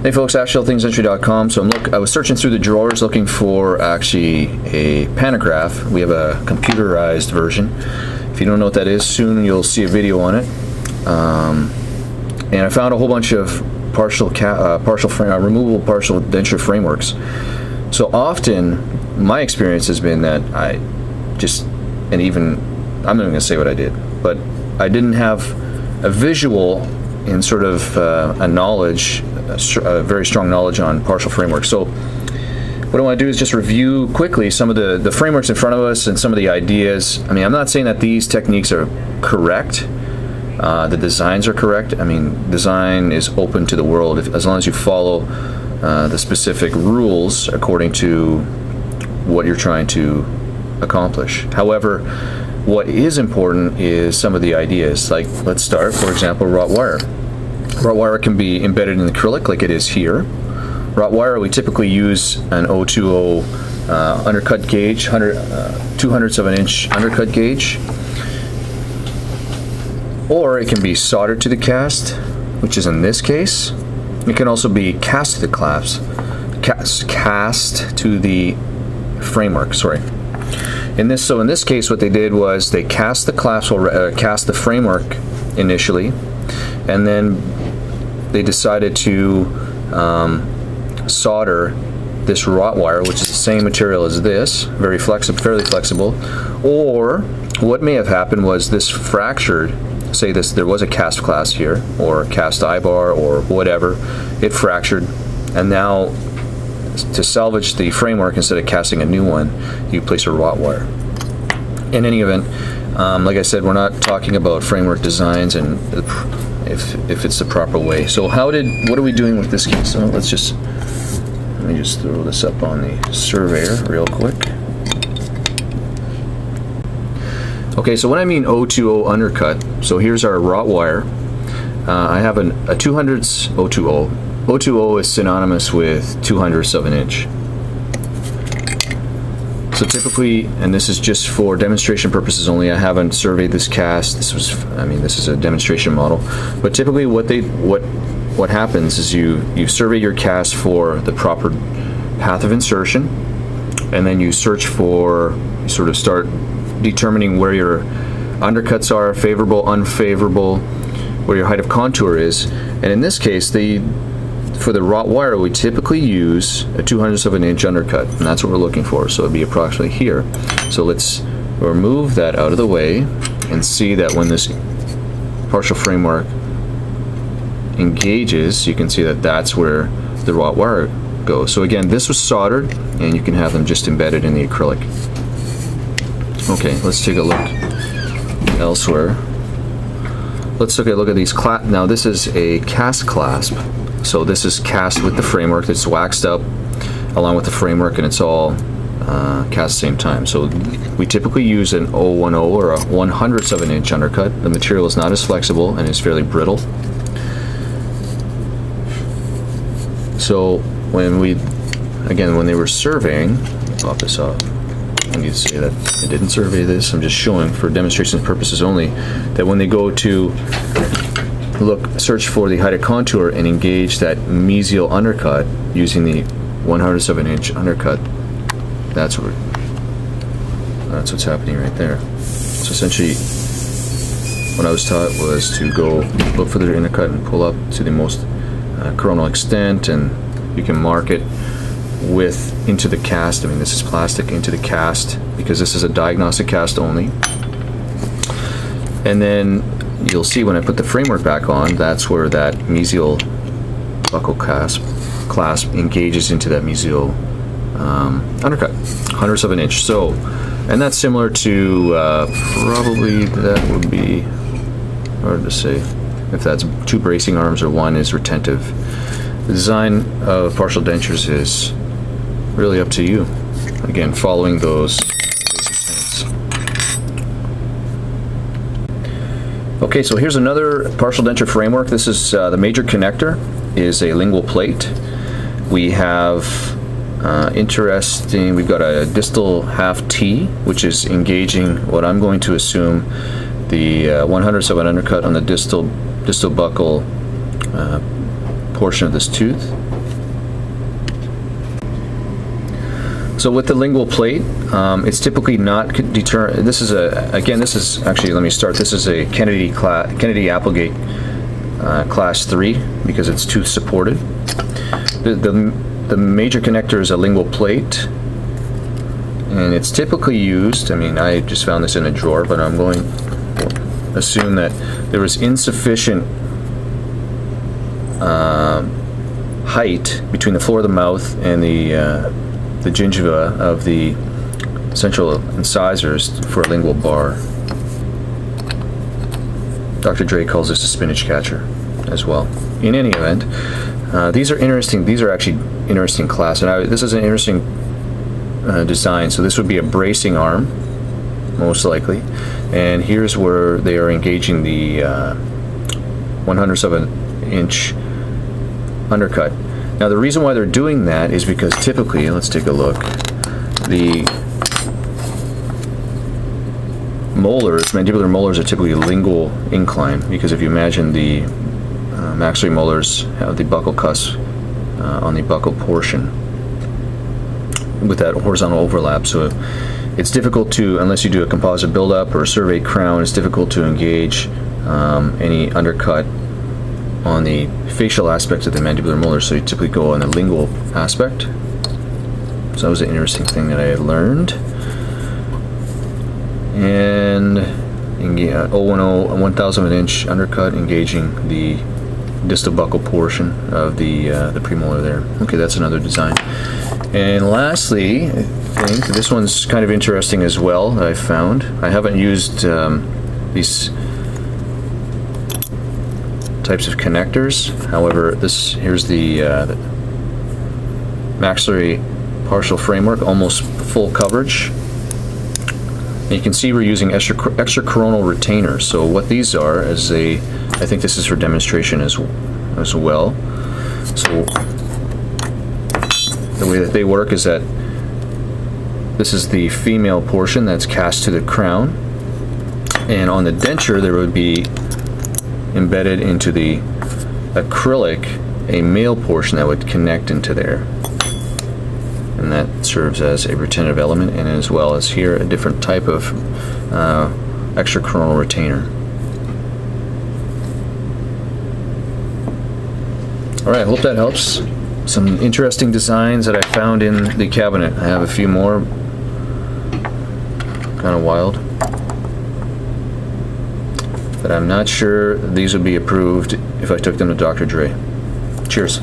Hey folks, AshThingSentry.com. So I was searching through the drawers looking for actually a pantograph. We have a computerized version. If you don't know what that is, soon you'll see a video on it. And I found a whole bunch of removable partial denture frameworks. So often, my experience has been that I'm not going to say what I did, but I didn't have a visual and sort of a knowledge, a very strong knowledge on partial frameworks. So what I want to do is just review quickly some of the frameworks in front of us and some of the ideas. I mean, I'm not saying that these techniques are correct. The designs are correct. I mean, design is open to the world as long as you follow the specific rules according to what you're trying to accomplish. However, what is important is some of the ideas. Like, let's start, for example, wrought wire. Wrought wire can be embedded in acrylic like it is here. Wrought wire, we typically use an 020 undercut gauge, 2/100 of an inch undercut gauge. Or it can be soldered to the cast, which is in this case. It can also be cast to the cast to the framework, sorry. In this case, what they did was they cast the clasp or cast the framework initially, and then they decided to solder this wrought wire, which is the same material as this, fairly flexible. Or what may have happened was this fractured. Say there was a cast clasp here, or a cast eye-bar, or whatever. It fractured, and now to salvage the framework, instead of casting a new one, you place a wrought wire. In any event, like I said, we're not talking about framework designs and if it's the proper way. So what are we doing with this case? So let me just throw this up on the surveyor real quick. Okay, so when I mean 020 undercut, so here's our wrought wire. I have a 2/100 020. 020 is synonymous with 2/100 of an inch. So typically, and this is just for demonstration purposes only, I haven't surveyed this cast. This is a demonstration model. But typically what happens is you survey your cast for the proper path of insertion, and then you sort of start determining where your undercuts are, favorable, unfavorable, where your height of contour is. And in this case, for the wrought wire, we typically use a 2/100 of an inch undercut, and that's what we're looking for. So it'd be approximately here. So let's remove that out of the way and see that when this partial framework engages, you can see that that's where the wrought wire goes. So again, this was soldered, and you can have them just embedded in the acrylic. Okay, let's take a look elsewhere. Let's look at these now this is a cast clasp. So this is cast with the framework. It's waxed up along with the framework, and it's all cast at the same time. So we typically use an 010 or a 1/100 of an inch undercut. The material is not as flexible and is fairly brittle. So when they were surveying, pop this off. I need to say that I didn't survey this. I'm just showing for demonstration purposes only that when they go to search for the height of contour and engage that mesial undercut using the 1/100 of an inch undercut, that's what's happening right there. So essentially, what I was taught was to go look for the undercut and pull up to the most coronal extent, and you can mark it into the cast. I mean, this is plastic into the cast because this is a diagnostic cast only. And then you'll see when I put the framework back on, that's where that mesial buckle clasp engages into that mesial undercut, 1/100 of an inch. So, and that's similar to probably that would be hard to say if that's 2 bracing arms or 1 is retentive. The design of partial dentures is really up to you. Again, following those basic things. Okay, so here's another partial denture framework. This is the major connector is a lingual plate. We have we've got a distal half T, which is engaging what I'm going to assume the 1/100 of an undercut on the distal buccal portion of this tooth. So with the lingual plate, it's typically not This is actually, let me start. This is a Kennedy Applegate class 3 because it's tooth supported. The major connector is a lingual plate, and it's typically used. I mean, I just found this in a drawer, but I'm going to assume that there was insufficient height between the floor of the mouth and the gingiva of the central incisors for a lingual bar. Dr. Dre calls this a spinach catcher as well. In any event, these are interesting. These are actually interesting class, and this is an interesting design. So this would be a bracing arm, most likely, and here's where they are engaging the 1/100 of an inch undercut. Now the reason why they're doing that is because typically, let's take a look, the molars, mandibular molars, are typically lingual incline, because if you imagine the maxillary molars have the buccal cusp on the buccal portion with that horizontal overlap, so it's difficult to, unless you do a composite buildup or a surveyed crown, it's difficult to engage any undercut on the facial aspect of the mandibular molars, so you typically go on the lingual aspect. So that was an interesting thing that I had learned. And 1/1000 of an inch undercut engaging the distal buccal portion of the premolar there. Okay, that's another design. And lastly, I think this one's kind of interesting as well that I found. I haven't used these types of connectors. However, here's the maxillary partial framework, almost full coverage. And you can see we're using extra coronal retainers. So what these are is I think this is for demonstration as well. So the way that they work is that this is the female portion that's cast to the crown, and on the denture there would be embedded into the acrylic a male portion that would connect into there, and that serves as a retentive element, and as well as here a different type of extra coronal retainer. Alright, I hope that helps. Some interesting designs that I found in the cabinet. I have a few more, kind of wild, but I'm not sure these would be approved if I took them to Dr. Dre. Cheers.